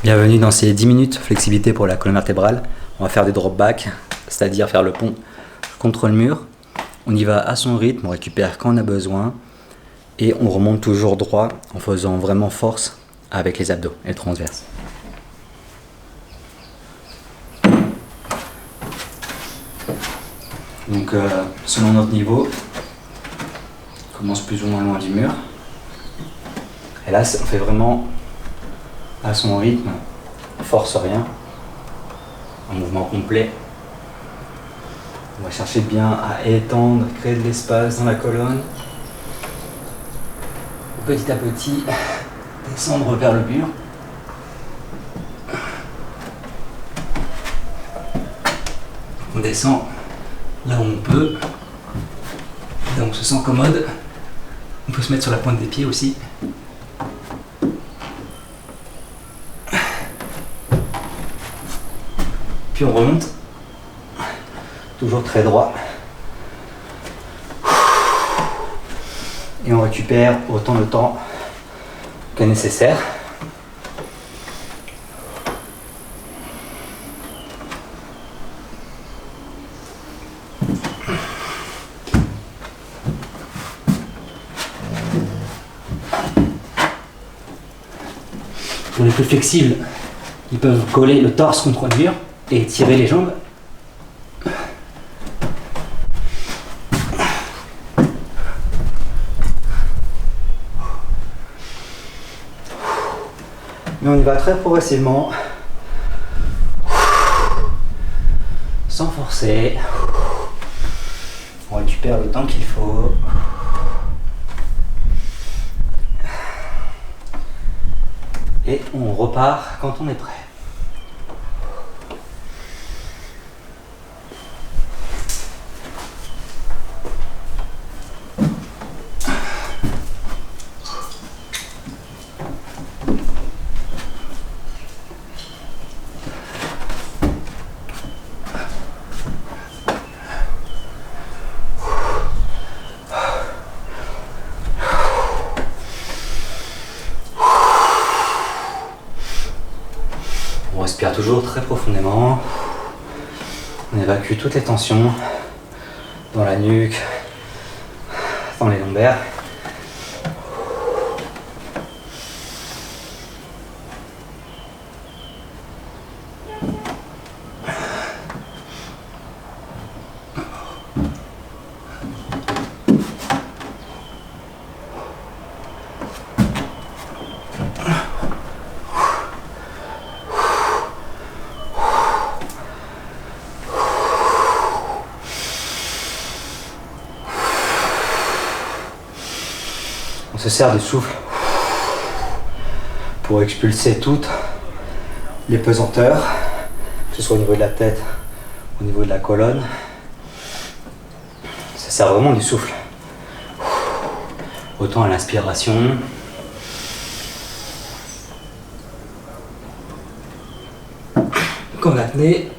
Bienvenue dans ces 10 minutes flexibilité pour la colonne vertébrale. On va faire des drop back, c'est-à-dire faire le pont contre le mur. On y va à son rythme, on récupère quand on a besoin et on remonte toujours droit en faisant vraiment force avec les abdos et le transverse. Donc selon notre niveau, on commence plus ou moins loin du mur. Et là, on fait vraiment à son rythme, on force rien, un mouvement complet. On va chercher bien à étendre, créer de l'espace dans la colonne. Petit à petit, descendre vers le mur. On descend là où on peut, là où on se sent commode. On peut se mettre sur la pointe des pieds aussi. Puis on remonte, toujours très droit. Et on récupère autant de temps que nécessaire. Pour les plus flexibles, ils peuvent coller le torse contre le mur et tirer les jambes. Mais on y va très progressivement, sans forcer. On récupère le temps qu'il faut. Et on repart quand on est prêt. On respire toujours très profondément. On évacue toutes les tensions dans la nuque, dans les lombaires. On se sert du souffle pour expulser toutes les pesanteurs, que ce soit au niveau de la tête, au niveau de la colonne. Ça sert vraiment du souffle. Autant à l'inspiration qu'en apnée.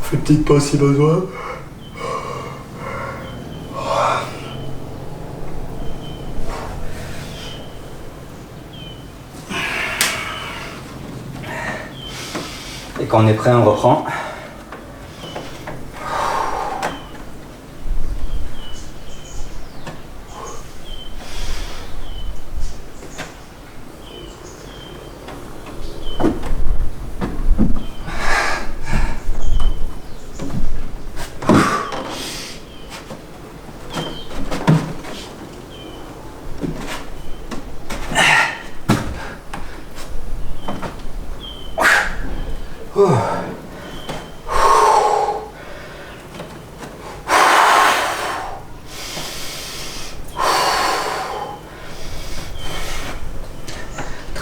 Fais petite pause si besoin. Et quand on est prêt, on reprend.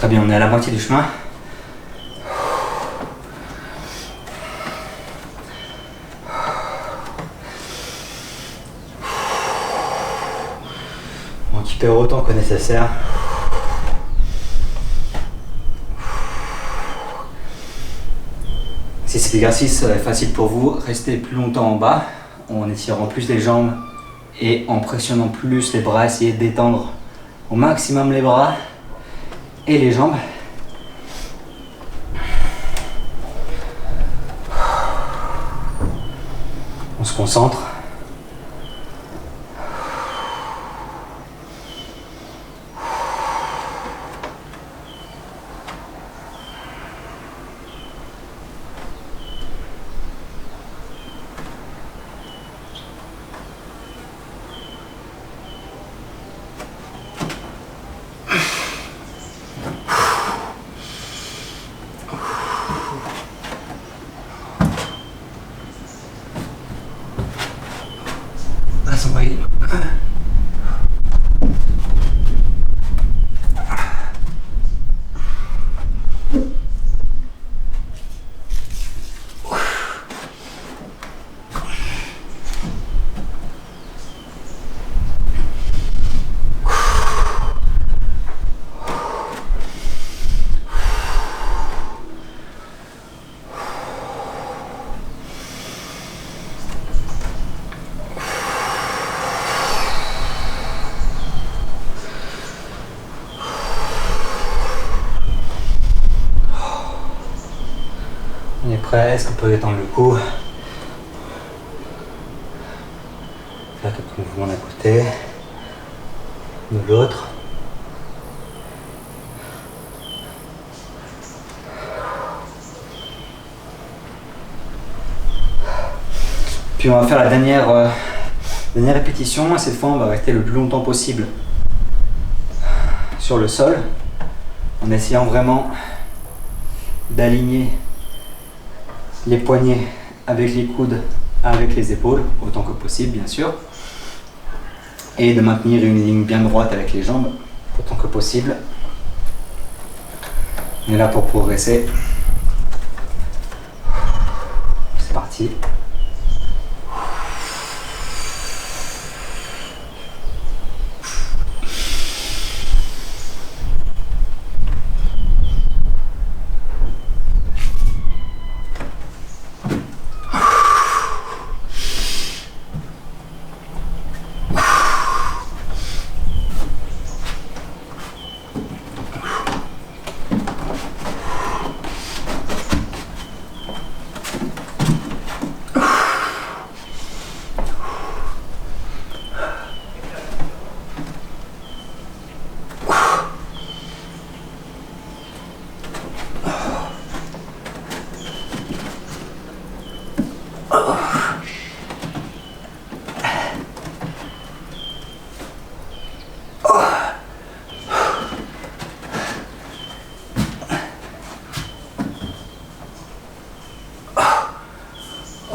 Très bien, on est à la moitié du chemin. On récupère autant que nécessaire. Si cet exercice est facile pour vous, restez plus longtemps en bas, en étirant plus les jambes et en pressionnant plus les bras, essayez de détendre au maximum les bras et les jambes. On se concentre. À son rythme. On est presque, on peut étendre le cou. Faire quelques mouvements d'un côté, de l'autre. Puis on va faire la dernière répétition. Cette fois, on va rester le plus longtemps possible sur le sol, en essayant vraiment d'aligner les poignets avec les coudes, avec les épaules, autant que possible bien sûr, et de maintenir une ligne bien droite avec les jambes, autant que possible. On est là pour progresser. C'est parti.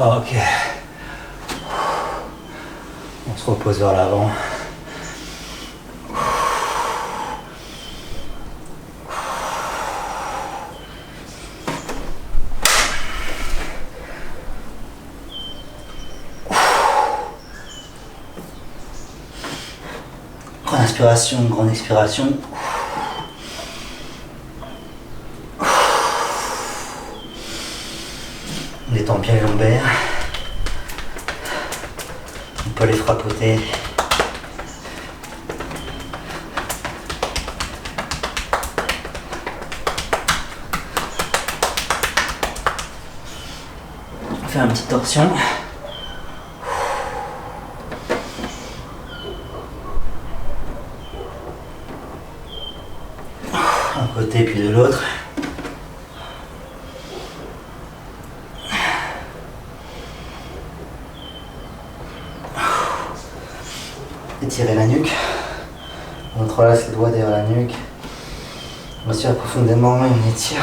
Ok. On se repose vers l'avant. Grande inspiration, grande expiration. On détend bien les lombaires. On peut les frappoter. On fait une petite torsion. D'un côté puis de l'autre. Étirer la nuque. On entrelace les doigts derrière la nuque. On respire profondément et on étire.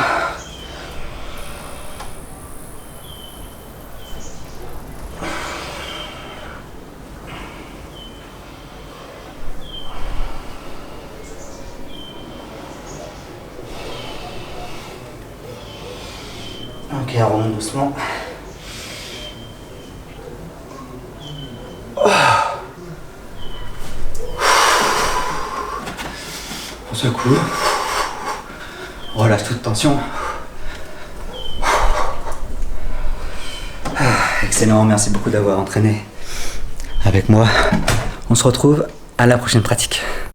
Ok, on remonte doucement. On secoue. Relâche toute tension. Excellent, merci beaucoup d'avoir entraîné avec moi. On se retrouve à la prochaine pratique.